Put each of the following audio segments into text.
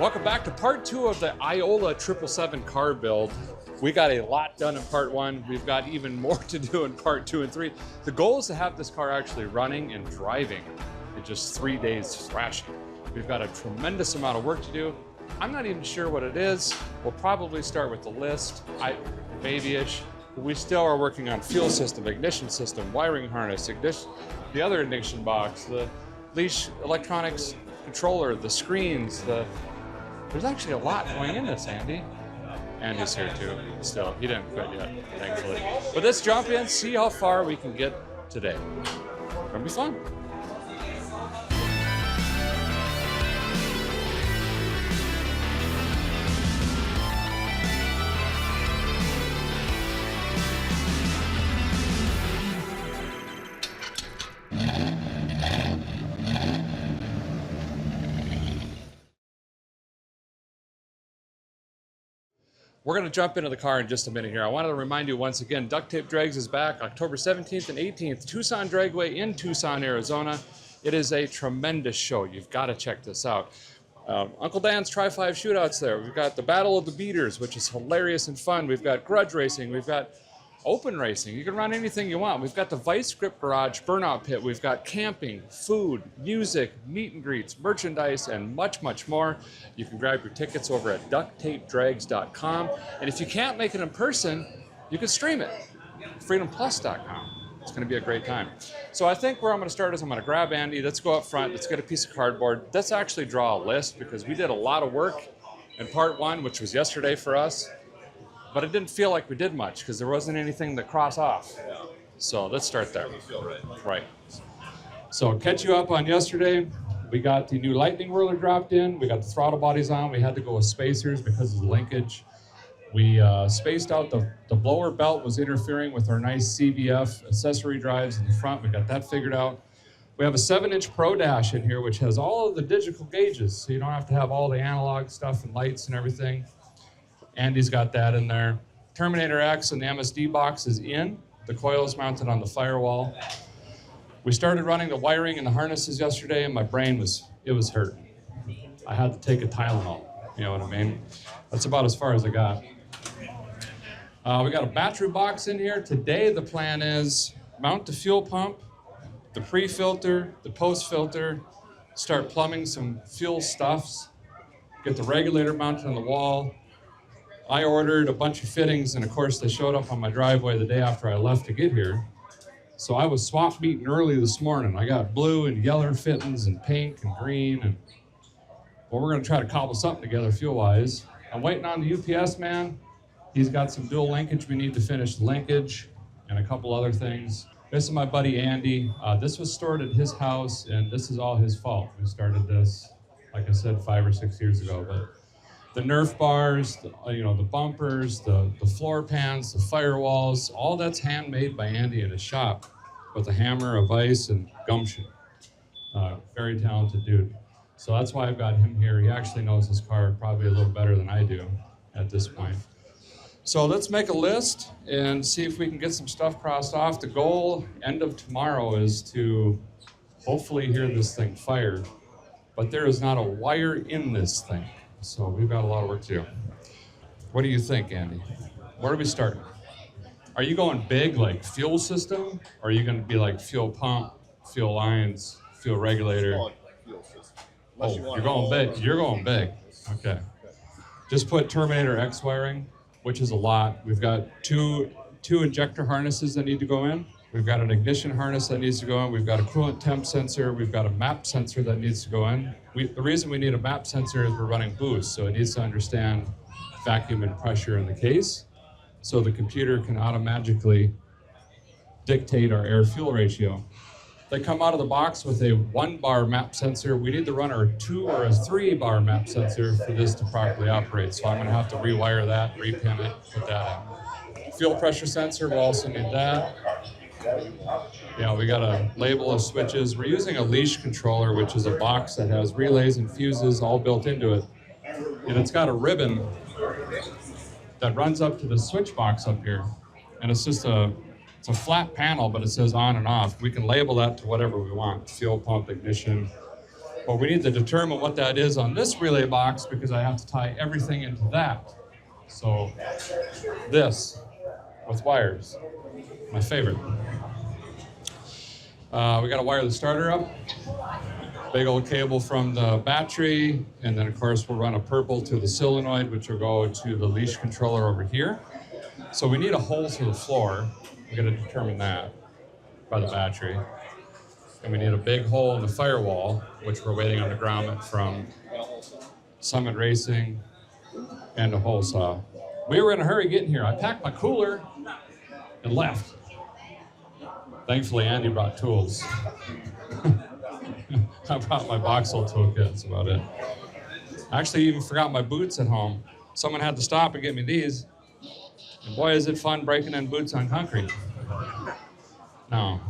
Welcome back to part 2 of the Iola 777 car build. We got a lot done in part 1. We've got even more to do in part 2 and 3. The goal is to have this car actually running and driving in just 3 days thrashing. We've got a tremendous amount of work to do. I'm not even sure what it is. We'll probably start with the list, babyish. We still are working on fuel system, ignition system, wiring harness, ignition, the other ignition box, the leash electronics controller, the screens, there's actually a lot going in this, Andy. Andy's here too, still. He didn't quit yet, thankfully. But let's jump in, see how far we can get today. It's gonna be fun. We're going to jump into the car in just a minute here. I wanted to remind you once again, Duct Tape Drags is back October 17th and 18th, Tucson Dragway in Tucson, Arizona. It is a tremendous show. You've got to check this out. Uncle Dan's Tri-5 shootouts there. We've got the Battle of the Beaters, which is hilarious and fun. We've got grudge racing. We've got open racing. You can run anything you want. We've got the Vice Grip Garage Burnout Pit. We've got camping, food, music, meet and greets, merchandise, and much, much more. You can grab your tickets over at ducttapedrags.com. And if you can't make it in person, you can stream it. freedomplus.com. It's going to be a great time. So I think where I'm going to start is I'm going to grab Andy. Let's go up front. Let's get a piece of cardboard. Let's actually draw a list because we did a lot of work in part 1, which was yesterday for us. But it didn't feel like we did much because there wasn't anything to cross off. So let's start there. Right. So catch you up on yesterday. We got the new Lightning Whirler dropped in. We got the throttle bodies on. We had to go with spacers because of the linkage. We spaced out the blower belt was interfering with our nice CVF accessory drives in the front. We got that figured out. We have a 7-inch Pro Dash in here, which has all of the digital gauges. So you don't have to have all the analog stuff and lights and everything. Andy's got that in there. Terminator X and the MSD box is in. The coil is mounted on the firewall. We started running the wiring and the harnesses yesterday, and my brain was hurting. I had to take a Tylenol, you know what I mean? That's about as far as I got. We got a battery box in here. Today the plan is mount the fuel pump, the pre-filter, the post-filter, start plumbing some fuel stuffs, get the regulator mounted on the wall. I ordered a bunch of fittings, and of course they showed up on my driveway the day after I left to get here. So I was swap meeting early this morning. I got blue and yellow fittings and pink and green, and well, we're gonna try to cobble something together fuel-wise. I'm waiting on the UPS man. He's got some dual linkage. We need to finish the linkage and a couple other things. This is my buddy Andy. This was stored at his house, and this is all his fault. We started this, like I said, 5 or 6 years ago, but the Nerf bars, the bumpers, the floor pans, the firewalls, all that's handmade by Andy in his shop with a hammer, a vise, and gumption. Very talented dude. So that's why I've got him here. He actually knows his car probably a little better than I do at this point. So let's make a list and see if we can get some stuff crossed off. The goal, end of tomorrow, is to hopefully hear this thing fired, but there is not a wire in this thing. So we've got a lot of work to do. What do you think, Andy? Where do we start? Are you going big like fuel system? Or are you going to be like fuel pump, fuel lines, fuel regulator? Oh, you're going big. You're going big. Okay. Just put Terminator X wiring, which is a lot. We've got two injector harnesses that need to go in. We've got an ignition harness that needs to go in. We've got a coolant temp sensor. We've got a map sensor that needs to go in. The reason we need a map sensor is we're running boost, so it needs to understand vacuum and pressure in the case, so the computer can automatically dictate our air-fuel ratio. They come out of the box with a 1-bar map sensor. We need to run our 2 or a 3-bar map sensor for this to properly operate, so I'm going to have to rewire that, repin it, put that in. Fuel pressure sensor, we'll also need that. Yeah, we got a label of switches. We're using a leash controller, which is a box that has relays and fuses all built into it. And it's got a ribbon that runs up to the switch box up here. And it's just it's a flat panel, but it says on and off. We can label that to whatever we want. Fuel pump, ignition, But we need to determine what that is on this relay box because I have to tie everything into that. So this with wires, my favorite. We got to wire the starter up. Big old cable from the battery, and then of course we'll run a purple to the solenoid, which will go to the leash controller over here. So we need a hole through the floor. We got to determine that by the battery. And we need a big hole in the firewall, which we're waiting on the grommet from Summit Racing and a hole saw. We were in a hurry getting here. I packed my cooler and left. Thankfully, Andy brought tools. I brought my Boxel toolkit, that's about it. I actually even forgot my boots at home. Someone had to stop and get me these. And boy, is it fun breaking in boots on concrete. No.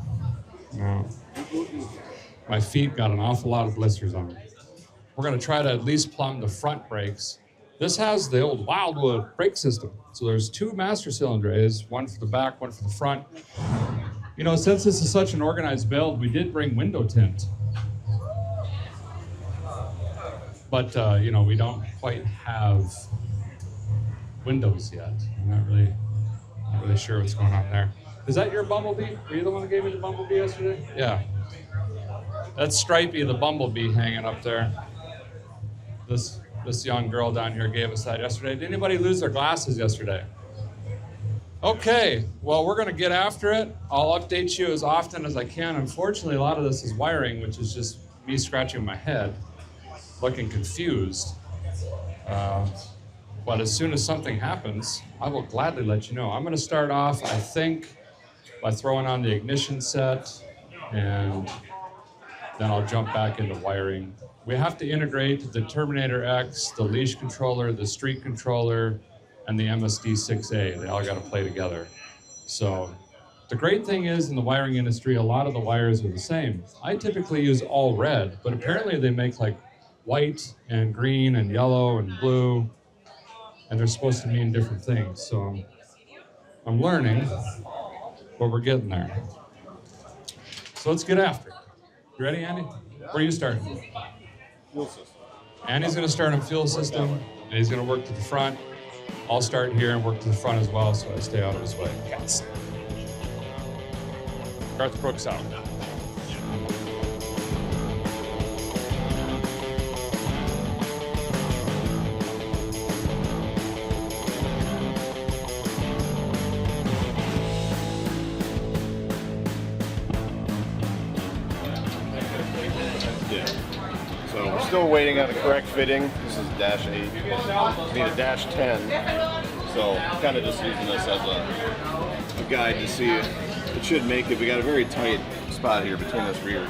My feet got an awful lot of blisters on them. We're gonna try to at least plumb the front brakes. This has the old Wildwood brake system. So there's two master cylinders, one for the back, one for the front. You know, since this is such an organized build, we did bring window tint. But, you know, we don't quite have windows yet. I'm not really sure what's going on there. Is that your Bumblebee? Were you the one that gave me the Bumblebee yesterday? Yeah. That's Stripey, the Bumblebee, hanging up there. This young girl down here gave us that yesterday. Did anybody lose their glasses yesterday? Okay, well, we're gonna get after it. I'll update you as often as I can. Unfortunately, a lot of this is wiring, which is just me scratching my head, looking confused. But as soon as something happens, I will gladly let you know. I'm gonna start off, I think, by throwing on the ignition set, and then I'll jump back into wiring. We have to integrate the Terminator X, the leash controller, the street controller, and the MSD6A. They all got to play together. So the great thing is in the wiring industry, a lot of the wires are the same. I typically use all red, but apparently they make like white and green and yellow and blue, and they're supposed to mean different things. So I'm learning, but we're getting there. So let's get after it. You ready, Andy? Where are you starting? Fuel system. Andy's going to start on fuel system, and he's going to work to the front. I'll start here and work to the front as well, so I stay out of his way. Yes. Garth Brooks out. Yeah. So we're still waiting on the correct fitting. This is dash 8. We need a dash 10. So kind of just using this as a guide to see it. It should make it. We got a very tight spot here between this rear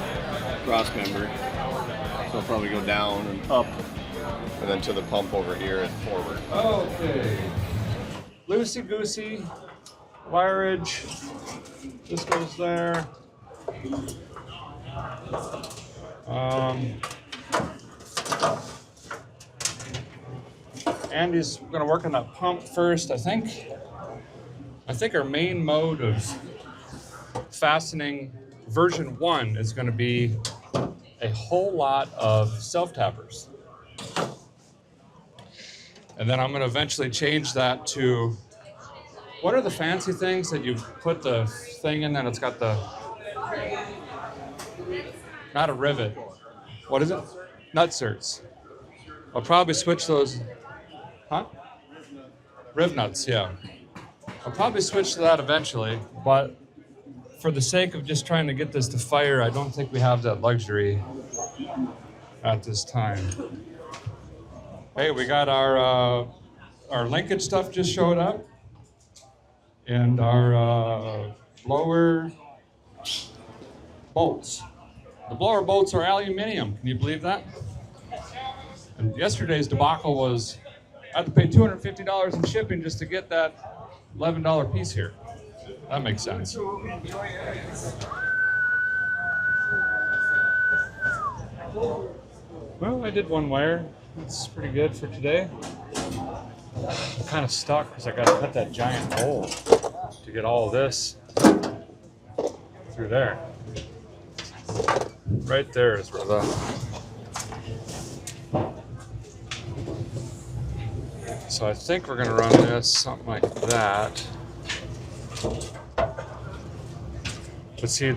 cross member. So it'll probably go down and up, and then to the pump over here and forward. Okay. Loosey-goosey wireage. This goes there. Andy's going to work on that pump first, I think. I think our main mode of fastening version 1 is going to be a whole lot of self-tappers. And then I'm going to eventually change that to, what are the fancy things that you put the thing in and it's got the, not a rivet. What is it? Nutserts. I'll probably switch those. Huh? Riv nuts, yeah. I'll probably switch to that eventually, but for the sake of just trying to get this to fire, I don't think we have that luxury at this time. Hey, we got our linkage stuff just showed up, and our blower bolts. The blower bolts are aluminum. Can you believe that? And yesterday's debacle was I had to pay $250 in shipping just to get that $11 piece here. That makes sense. Well, I did one wire. That's pretty good for today. I'm kind of stuck because I got to cut that giant hole to get all of this through there. Right there is where the So I think we're gonna run this something like that. But see,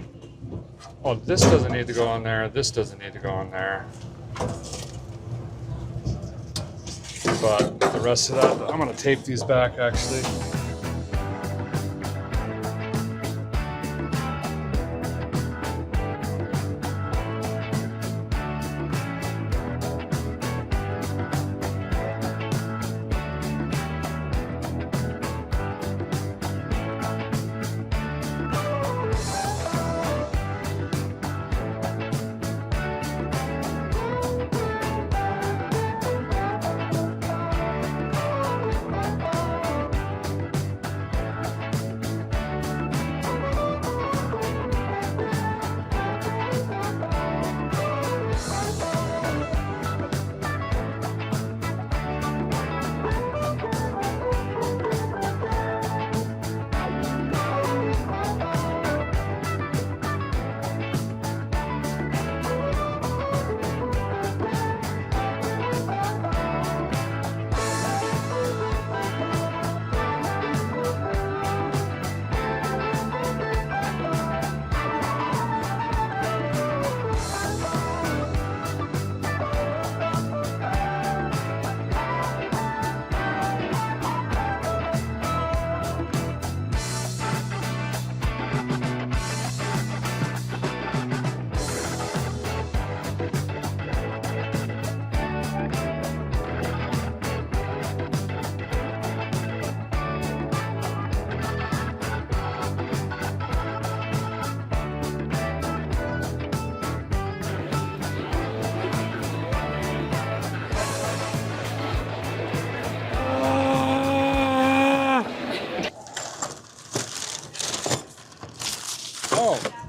oh, this doesn't need to go on there. This doesn't need to go on there. But the rest of that, I'm gonna tape these back actually.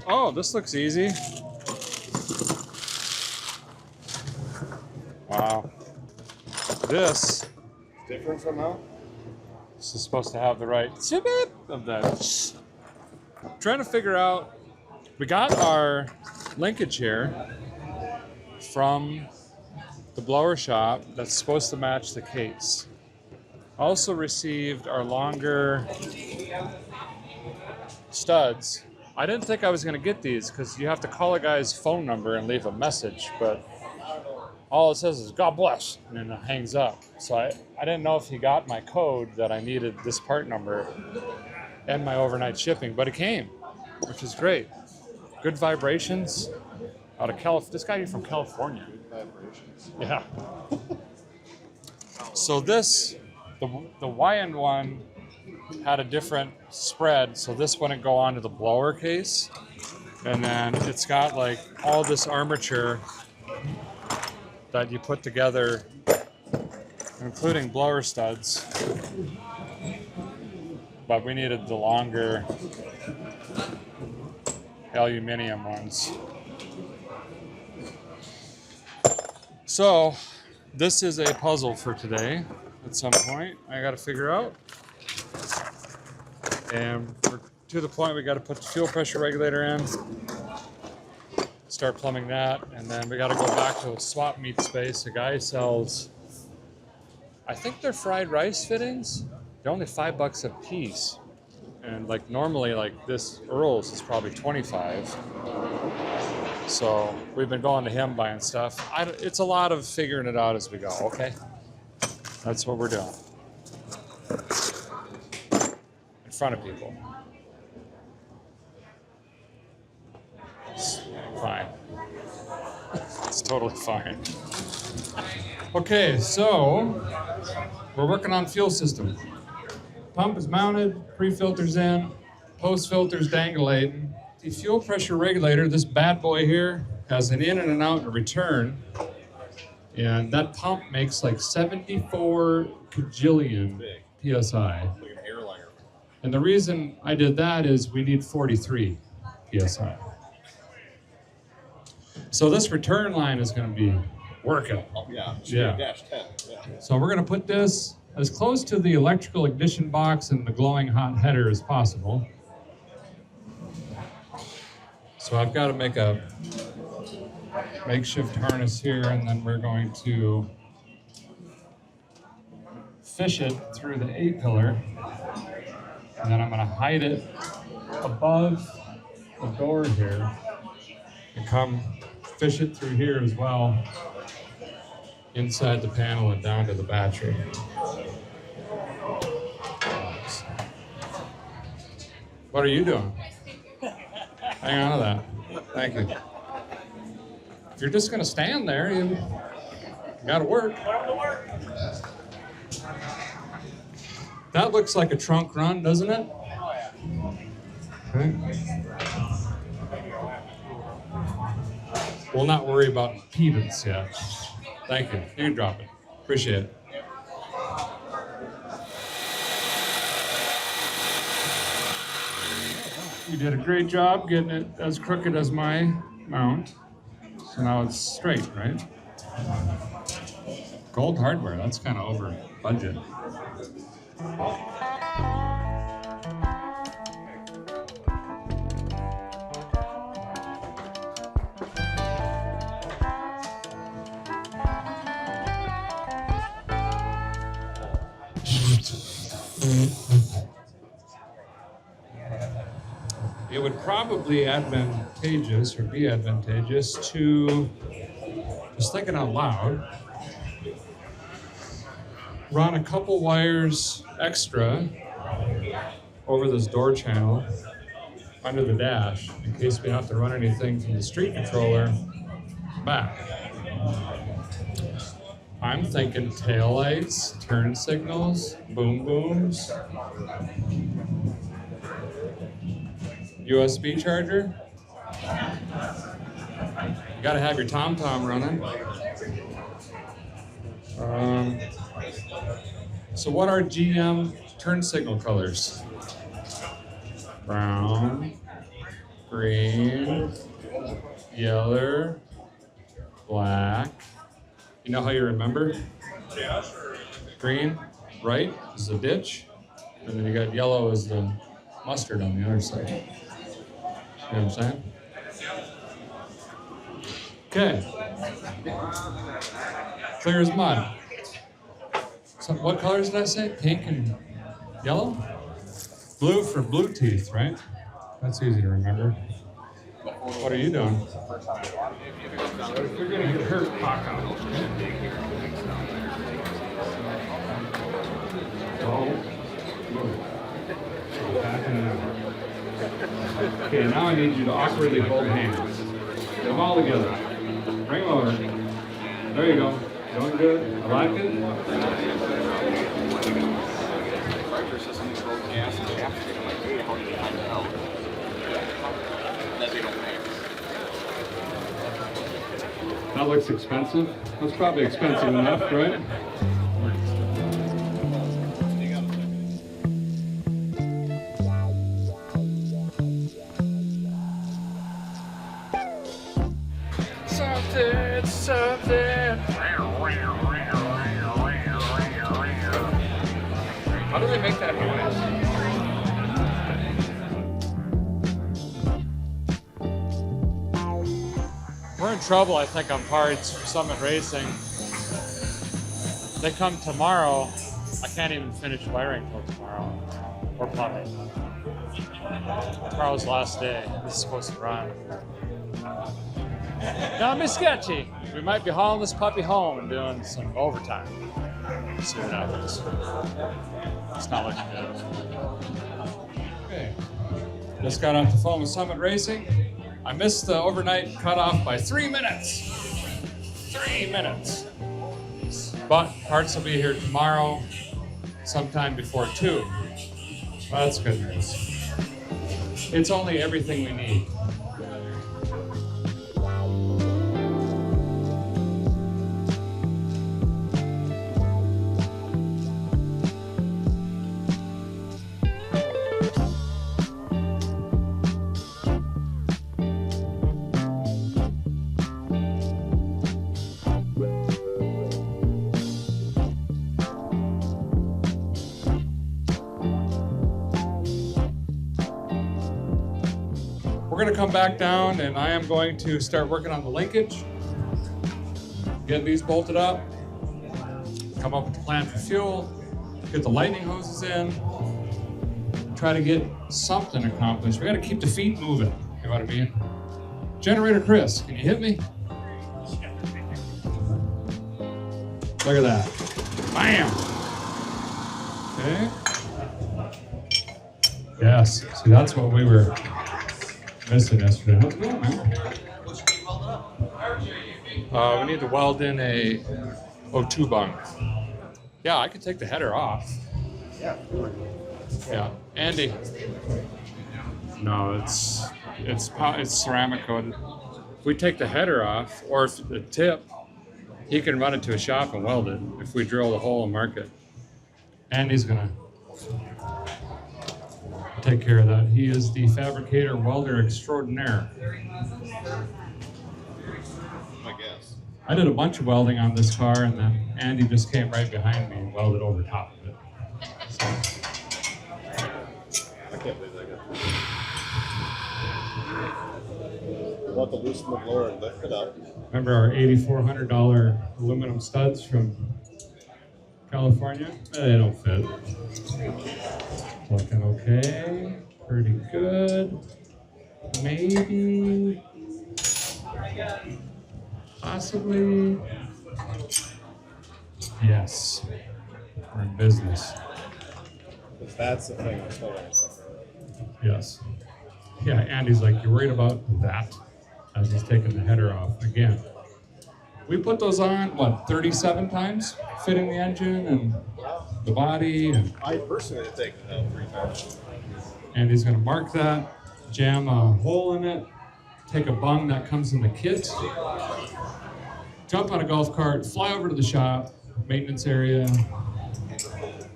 Oh, this looks easy. Wow. This Different somehow? is supposed to have the right of that. Trying to figure out, we got our linkage here from the blower shop that's supposed to match the case. Also received our longer studs. I didn't think I was going to get these because you have to call a guy's phone number and leave a message, but all it says is God bless, and then it hangs up. So I didn't know if he got my code that I needed this part number and my overnight shipping, but it came, which is great. Good vibrations out of California. This guy from California. Good vibrations. Yeah. So this, the YN one had a different spread, so this wouldn't go onto the blower case. And then it's got like all this armature that you put together, including blower studs. But we needed the longer aluminum ones. So this is a puzzle for today at some point I got to figure out. And we're to the point we got to put the fuel pressure regulator in, start plumbing that, and then we got to go back to a swap meet space. A guy sells, I think they're fried rice fittings. They're only $5 a piece. And like normally like this Earl's is probably 25. So we've been going to him buying stuff. It's a lot of figuring it out as we go, okay? That's what we're doing. In front of people. It's fine. It's totally fine. Okay, so we're working on fuel system. Pump is mounted, pre-filters in, post-filters dangulating. The fuel pressure regulator, this bad boy here, has an in and an out and a return. And that pump makes like 74 kajillion PSI. Like an airliner. And the reason I did that is we need 43 PSI. So this return line is going to be working. Oh, yeah. Yeah. Dash 10. Yeah. So we're going to put this as close to the electrical ignition box and the glowing hot header as possible. So I've got to make a makeshift harness here, and then we're going to fish it through the A-pillar, and then I'm going to hide it above the door here and come fish it through here as well, inside the panel and down to the battery. What are you doing? Hang on to that. Thank you. If you're just going to stand there, you got to work. That looks like a trunk run, doesn't it? Okay. We'll not worry about impedance yet. Thank you. You can drop it. Appreciate it. You did a great job getting it as crooked as my mount. So now it's straight, right? Gold hardware, that's kind of over budget. It would probably advantageous or be advantageous to, just thinking out loud, run a couple wires extra over this door channel under the dash in case we have to run anything from the street controller back. I'm thinking taillights, turn signals, boom booms, USB charger. You gotta have your TomTom running. So what are GM turn signal colors? Brown, green, yellow, black. You know how you remember? Yeah. Green, right, is the ditch. And then you got yellow as the mustard on the other side. You know what I'm saying? Okay. Clear as mud. So what colors did I say? Pink and yellow? Blue for blue teeth, right? That's easy to remember. What are you doing? If you're gonna get hurt, talk out. Don't move. Backing it up. Okay, now I need you to awkwardly hold hands. Get them all together. Bring them over. There you go. Doing good. I like it. That looks expensive. That's probably expensive enough, right? Something. How do they make that noise? We're in trouble, I think, on parts for Summit Racing. They come tomorrow. I can't even finish wiring till tomorrow. Or plumbing. Tomorrow's the last day. This is supposed to run. Now, Miss Sketchy, we might be hauling this puppy home and doing some overtime. Let's see what happens. It's not looking good. Okay. Just got off the phone with Summit Racing. I missed the overnight cutoff by 3 minutes. 3 minutes. But parts will be here tomorrow, sometime before 2. Well, that's good news. It's only everything we need. We're going to come back down and I am going to start working on the linkage. Get these bolted up. Come up with a plan for fuel. get the lightning hoses in, try to get something accomplished. We got to keep the feet moving, you know what I mean? Generator Chris, can you hit me? Look at that. Bam! Okay. Yes, see, that's what we were missing yesterday. How's it going, man? We need to weld in a O2 bung. Yeah, I could take the header off. Yeah, Andy. No, it's ceramic coated. If we take the header off, or if the tip, he can run it to a shop and weld it. If we drill the hole and mark it, Andy's gonna take care of that. He is the fabricator welder extraordinaire. I guess. I did a bunch of welding on this car, and then Andy just came right behind me and welded over top of it. So. I can't believe that got we'll have to loosen the blower and lift it up. Remember our $8,400 aluminum studs from California? They don't fit. Looking okay. Pretty good. Maybe. Possibly. Yes. We're in business. Because that's the thing that's holding us up. Yes. Yeah, Andy's like, you're worried about that? As he's taking the header off again. We put those on, what, 37 times? Fitting the engine and the body. And I personally take it out 3 times. Andy's gonna mark that, jam a hole in it, take a bung that comes in the kit, jump on a golf cart, fly over to the shop, maintenance area,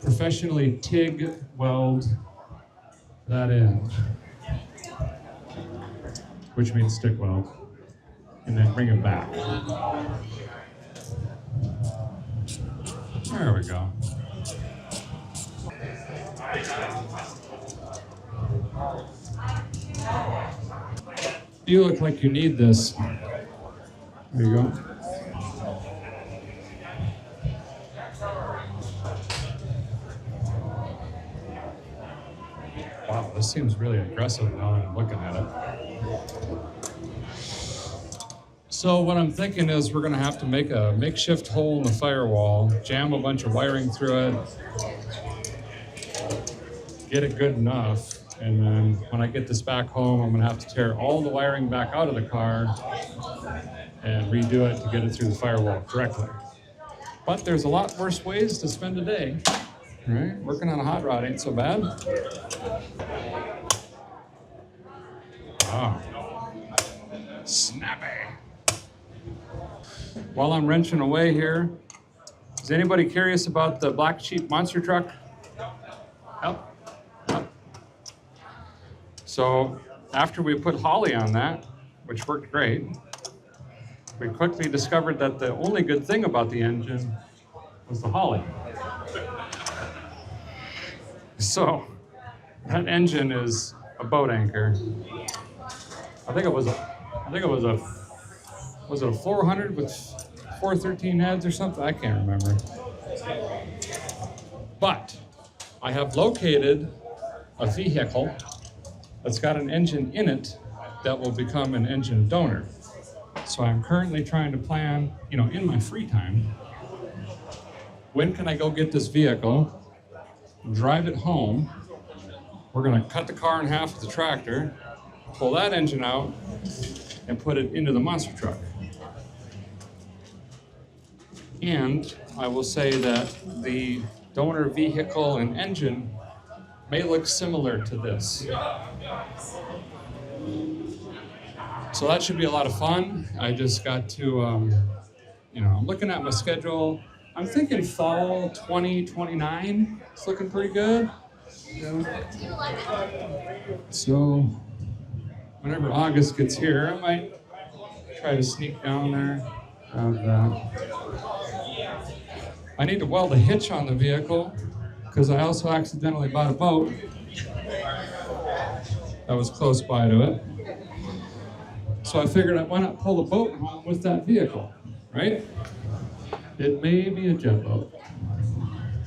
professionally TIG weld that in, which means stick weld, and then bring it back. There we go. You look like you need this. There you go. Wow, this seems really aggressive now that I'm looking at it. So what I'm thinking is we're gonna have to make a makeshift hole in the firewall, jam a bunch of wiring through it, get it good enough, and then when I get this back home, I'm gonna have to tear all the wiring back out of the car and redo it to get it through the firewall correctly. But there's a lot worse ways to spend a day, right? Working on a hot rod ain't so bad. Wow. Snappy. While I'm wrenching away here, is anybody curious about the black sheep monster truck? Yep. So after we put Holly on that, which worked great, we quickly discovered that the only good thing about the engine was the Holly. So that engine is a boat anchor. I think it was it a 400 with 413 heads or something? I can't remember. But I have located a vehicle that's got an engine in it that will become an engine donor. So I'm currently trying to plan, in my free time, when can I go get this vehicle, drive it home. We're gonna cut the car in half with the tractor, pull that engine out, and put it into the monster truck. And I will say that the donor vehicle and engine may look similar to this. So that should be a lot of fun. I just got to, I'm looking at my schedule. I'm thinking fall 2029. It's looking pretty good. So whenever August gets here, I might try to sneak down there. I need to weld a hitch on the vehicle because I also accidentally bought a boat that was close by to it. So I figured, why not pull the boat home with that vehicle, right? It may be a jet boat.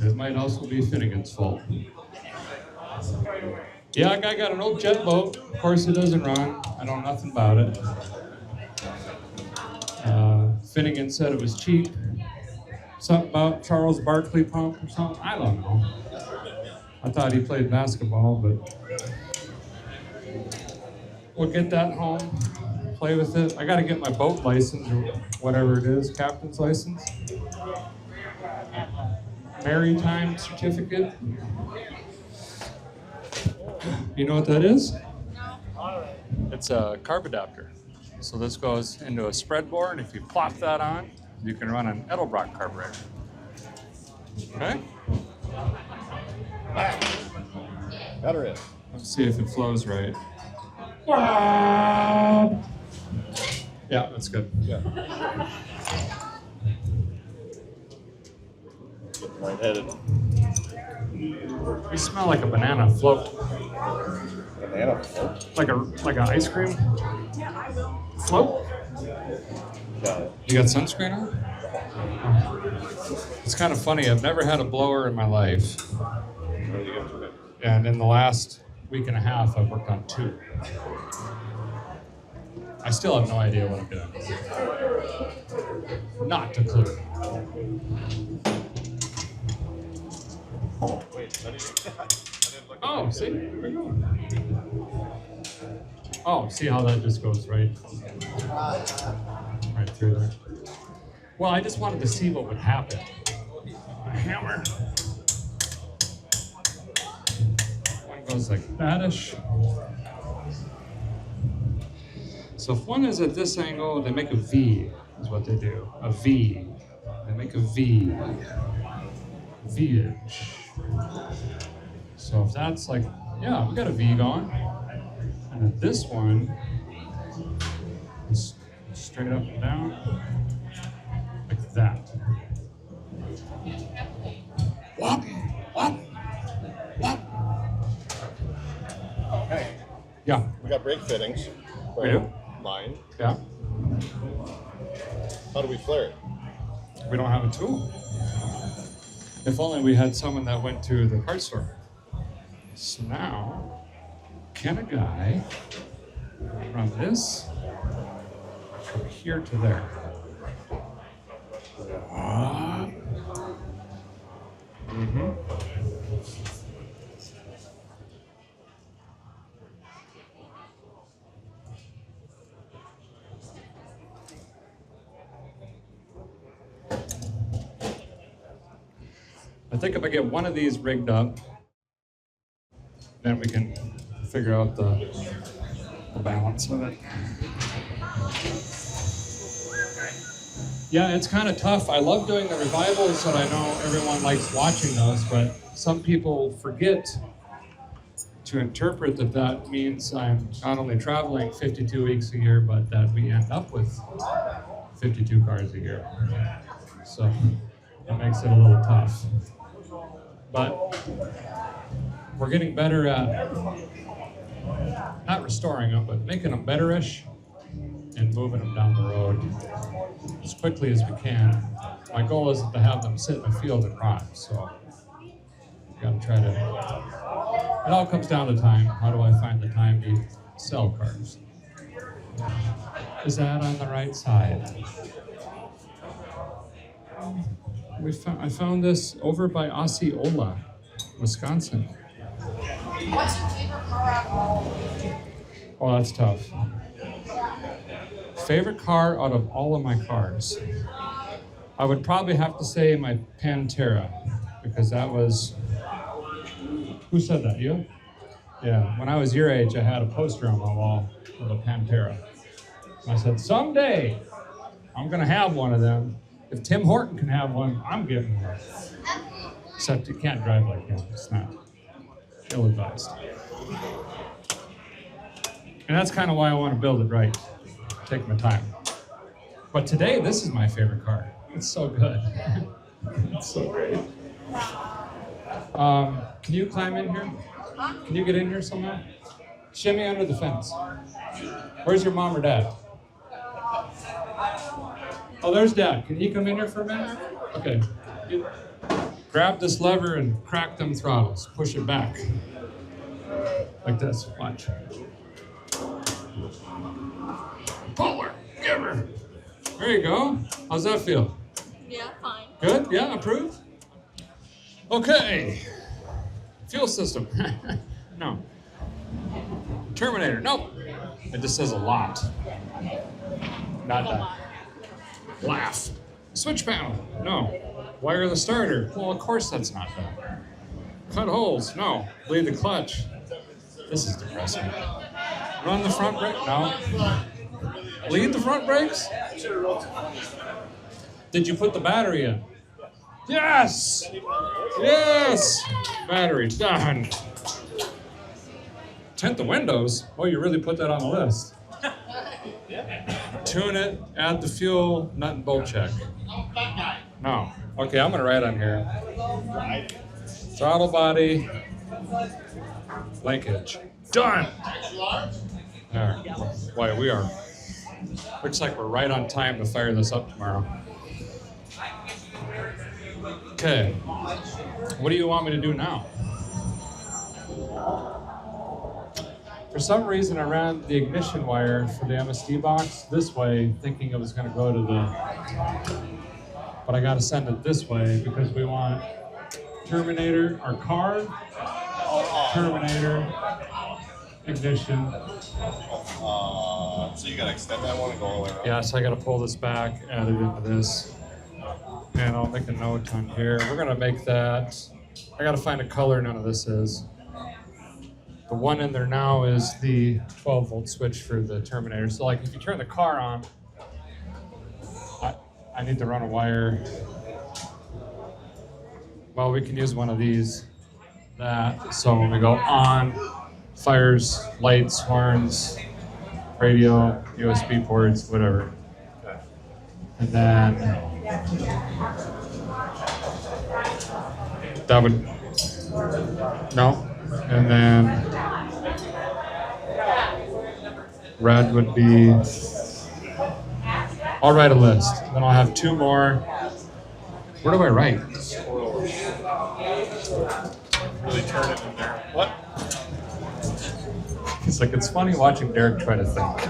It might also be Finnegan's fault. Yeah, guy got an old jet boat. Of course, it doesn't run. I know nothing about it. Finnegan said it was cheap. Something about Charles Barkley pump or something. I don't know. I thought he played basketball, but we'll get that home, play with it. I got to get my boat license or whatever it is, captain's license. Maritime certificate. You know what that is? No. It's a carb adapter. So this goes into a spread bore, and if you plop that on, you can run an Edelbrock carburetor. Okay? Got her in. Let's see if it flows right. Yeah, that's good. Yeah. Getting lightheaded. You smell like a banana float. Banana float? Like an ice cream float? Got it. You got sunscreen on? It's kind of funny. I've never had a blower in my life. And in the last week and a half, I've worked on 2. I still have no idea what I'm doing. Not a clue. Oh, see? There we go. Oh, see how that just goes right through there. Well, I just wanted to see what would happen. A hammer. One goes like that-ish. So if one is at this angle, they make a V, is what they do. A V. They make a V. V-ish. So if that's like, yeah, we got a V going. And then this one is straight up and down, like that. Whop, whop, whop. Hey. Yeah. We got brake fittings. We do? Line. Yeah. How do we flare it? We don't have a tool. If only we had someone that went to the parts store. So now, can a guy run this from here to there? I think if I get one of these rigged up, then we can figure out the balance of it. Yeah, it's kind of tough. I love doing the revivals, and I know everyone likes watching those, but some people forget to interpret that means I'm not only traveling 52 weeks a year, but that we end up with 52 cars a year. So that makes it a little tough. But we're getting better at not restoring them, but making them better-ish and moving them down the road as quickly as we can. My goal isn't to have them sit in the field and rot, so we've got to try to. It all comes down to time. How do I find the time to sell cars? Is that on the right side? I found this over by Osceola, Wisconsin. What's your favorite car out of all? Oh, that's tough. Favorite car out of all of my cars? I would probably have to say my Pantera, because that was... Who said that, you? Yeah, when I was your age, I had a poster on my wall of a Pantera. And I said, someday, I'm gonna have one of them. If Tim Horton can have one, I'm getting one. Except you can't drive like him, it's not ill-advised. And that's kind of why I want to build it right. Take my time. But today, this is my favorite car. It's so good. It's so great. Can you climb in here? Can you get in here somehow? Shimmy under the fence. Where's your mom or dad? Oh, there's Dad. Can he come in here for a minute? Okay. grab this lever and crack them throttles. Push it back. Like this. Watch. Pull her. Give her. There you go. How's that feel? Yeah, fine. Good? Yeah, approved? Okay. Fuel system. No. Terminator. Nope. It just says a lot. Not that. Laugh. Switch panel. No. Wire the starter. Well, of course that's not that. Cut holes. No. Bleed the clutch. This is depressing. Run the front brake. No. Lead the front brakes. Did you put the battery in? Yes! Yes! Battery done. Tint the windows? Oh, you really put that on the list. Tune it, add the fuel, nut and bolt check. No. Okay, I'm gonna write on here. Throttle body, linkage. Done! There. Boy, we are. Looks like we're right on time to fire this up tomorrow. Okay. What do you want me to do now? For some reason, I ran the ignition wire for the MSD box this way, thinking it was going to go to the... But I got to send it this way because we want Terminator, our car, Terminator, ignition. So you gotta extend that one and go all the way around? Yeah, so I got to pull this back, add it into this. And I'll make a note on here. We're going to make that... I got to find a color none of this is. The one in there now is the 12-volt switch for the Terminator. So, like, if you turn the car on, I need to run a wire. Well, we can use one of these. That. So when we go on, fires, lights, horns, radio, USB ports, whatever. And then that would, no. And then red would be, I'll write a list. Then I'll have two more. Where do I write? Really turn it in there. What? It's like, it's funny watching Derek try to think.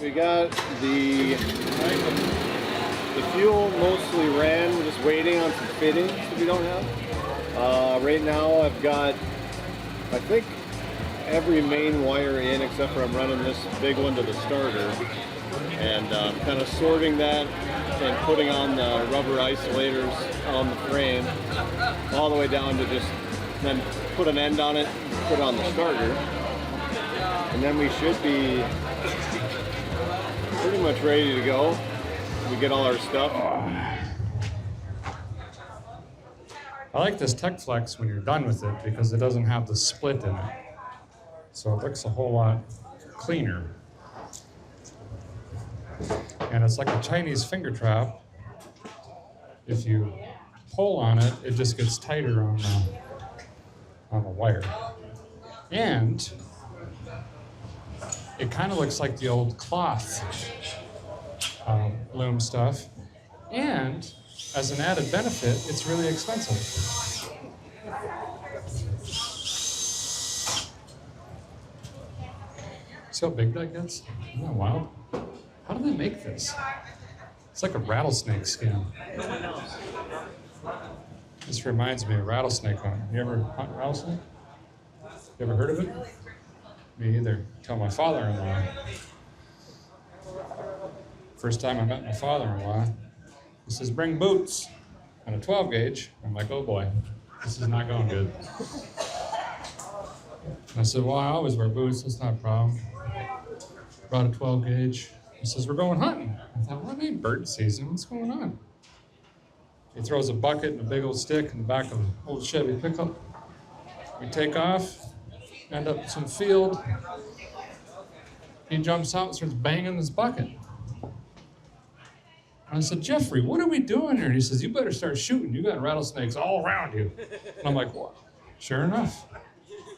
We got the fuel mostly ran. We're just waiting on some fittings that we don't have. Right now I've got, I think, every main wire in except for I'm running this big one to the starter. And kind of sorting that and putting on the rubber isolators on the frame all the way down to just then put an end on it, put it on the starter. And then we should be pretty much ready to go. We get all our stuff. I like this Tech Flex when you're done with it because it doesn't have the split in it. So it looks a whole lot cleaner. And it's like a Chinese finger trap. If you pull on it, it just gets tighter on the wire. And it kind of looks like the old cloth loom stuff. And as an added benefit, it's really expensive. See how big that gets? Isn't that wild? How do they make this? It's like a rattlesnake skin. This reminds me of rattlesnake hunting. You ever hunt rattlesnake? You ever heard of it? Me either. Tell my father-in-law. First time I met my father-in-law, he says, bring boots and a 12 gauge. I'm like, oh boy, this is not going good. I said, well, I always wear boots, that's not a problem. Brought a 12 gauge. He says, we're going hunting. I thought, well, it ain't bird season, what's going on? He throws a bucket and a big old stick in the back of an old Chevy pickup. We take off, end up in some field. He jumps out and starts banging this bucket. I said, Jeffrey, what are we doing here? And he says, you better start shooting. You got rattlesnakes all around you. And I'm like, what? Sure enough.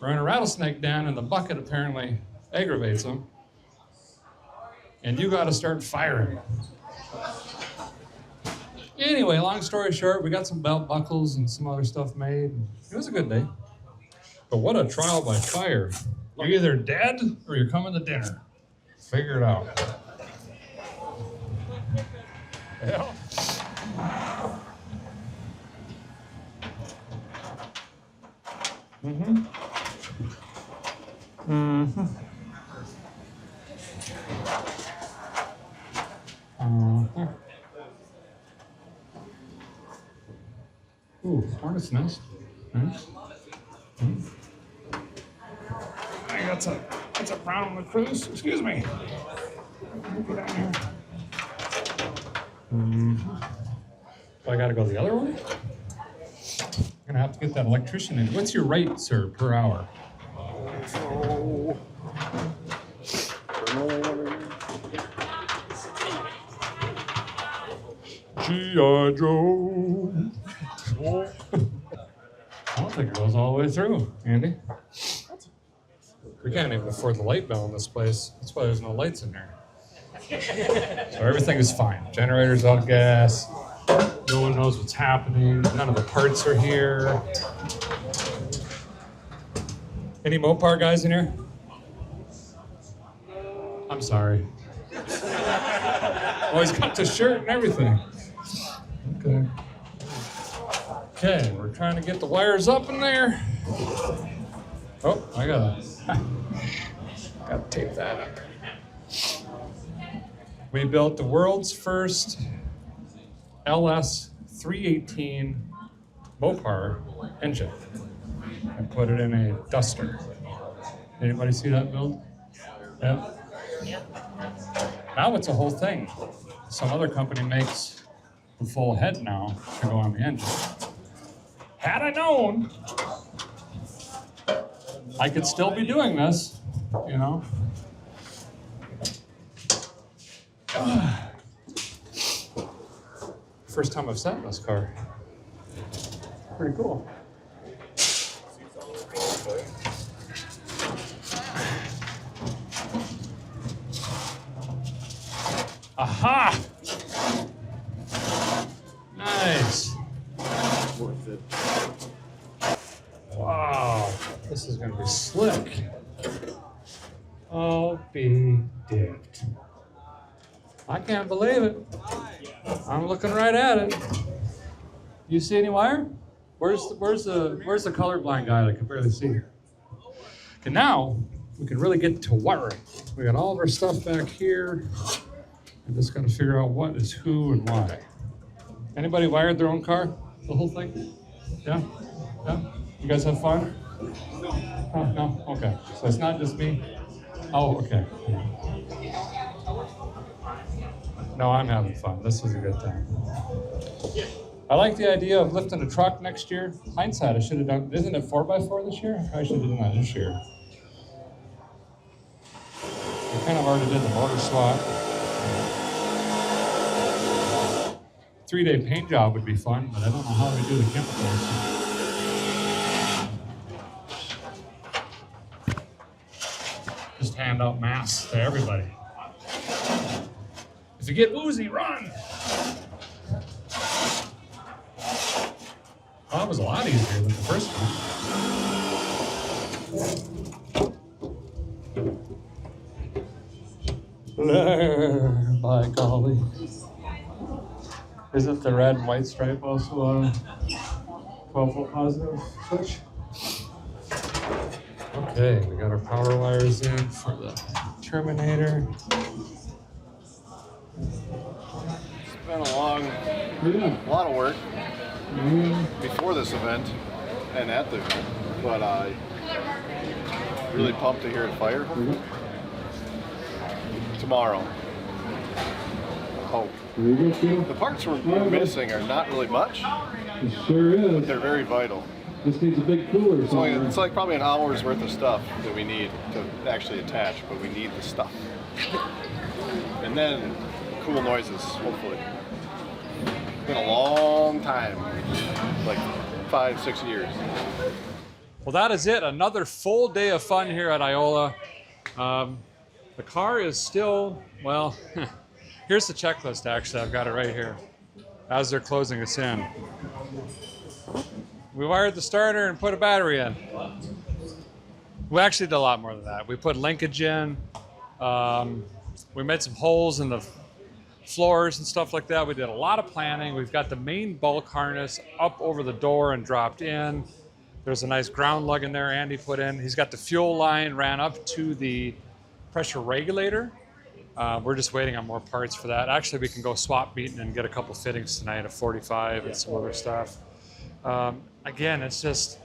Run a rattlesnake down and the bucket apparently aggravates him. And you got to start firing. Anyway, long story short, we got some belt buckles and some other stuff made. It was a good day. But what a trial by fire. You're either dead or you're coming to dinner. Figure it out. Yeah. Mm-hmm. Mm-hmm. Uh-huh. Ooh, hornet's nest. Nice. Mm-hmm. Hey, that's a brown recluse. Excuse me. Get down here. Mm-hmm. So I gotta go the other way? I'm gonna have to get that electrician in. What's your rate, sir, per hour? G.I. Joe. I don't think it goes all the way through, Andy. We can't even afford the light bill in this place. That's why there's no lights in there. So everything is fine. Generator's out of gas. No one knows what's happening. None of the parts are here. Any Mopar guys in here? I'm sorry. Oh, he's got the shirt and everything. Okay. Okay, we're trying to get the wires up in there. Oh, I gotta tape that up. We built the world's first LS 318 Mopar engine and put it in a Duster. Anybody see that build? Yeah. Now it's a whole thing. Some other company makes the full head now to go on the engine. Had I known, I could still be doing this, you know. First time I've sat in this car. Pretty cool. Aha! Nice. Worth it. Wow, this is gonna be slick. I'll be dipped. I can't believe it. I'm looking right at it. You see any wire? Where's the colorblind guy that can barely see? Okay, now we can really get to wiring. We got all of our stuff back here. I'm just gonna figure out what is who and why. Anybody wired their own car? The whole thing? Yeah? Yeah? You guys have fun? Oh, no? Okay. So it's not just me? Oh, okay. No, I'm having fun. This is a good time. I like the idea of lifting a truck next year. Hindsight, I should have done, isn't it 4x4 this year? I should have done that this year. We kind of already did the motor swap. 3-day paint job would be fun, but I don't know how we do the chemicals. Just hand out masks to everybody. If you get woozy, run! Well, that was a lot easier than the first one. By golly. Isn't the red and white stripe also a 12-volt positive switch? Okay, we got our power wires in for the terminator. It's been a lot of work before this event and at the event, but really pumped to hear it fire tomorrow. Hope. The parts we're missing are not really much, It sure but is. they're very vital. This needs a big cooler. It's like probably an hour's worth of stuff that we need to actually attach, but we need the stuff. And then cool noises, hopefully. It's been a long time, like 5-6 years. Well, that is it. Another full day of fun here at Iola. The car is still, well, here's the checklist actually. I've got it right here as they're closing us in. We wired the starter and put a battery in. We actually did a lot more than that. We put linkage in. We made some holes in the floors and stuff like that. We did a lot of planning. We've got the main bulk harness up over the door and dropped in. There's a nice ground lug in there Andy put in. He's got the fuel line ran up to the pressure regulator. We're just waiting on more parts for that. Actually, we can go swap meeting and get a couple fittings tonight, a 45 and some other stuff. Again, it's just,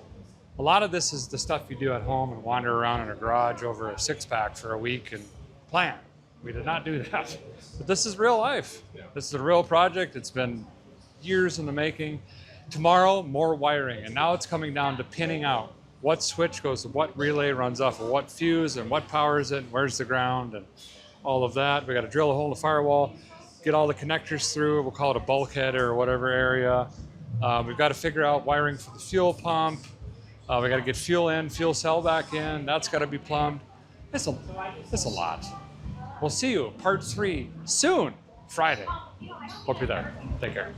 a lot of this is the stuff you do at home and wander around in a garage over a 6-pack for a week and plan. We did not do that. But this is real life. This is a real project. It's been years in the making. Tomorrow, more wiring. And now it's coming down to pinning out what switch goes to what relay, runs off of what fuse, and what powers it, and where's the ground, and all of that. We got to drill a hole in the firewall, get all the connectors through. We'll call it a bulkhead or whatever area. We've got to figure out wiring for the fuel pump. We got to get fuel in, fuel cell back in. That's got to be plumbed. It's a lot. We'll see you, part 3, soon, Friday. Hope you're there. Take care.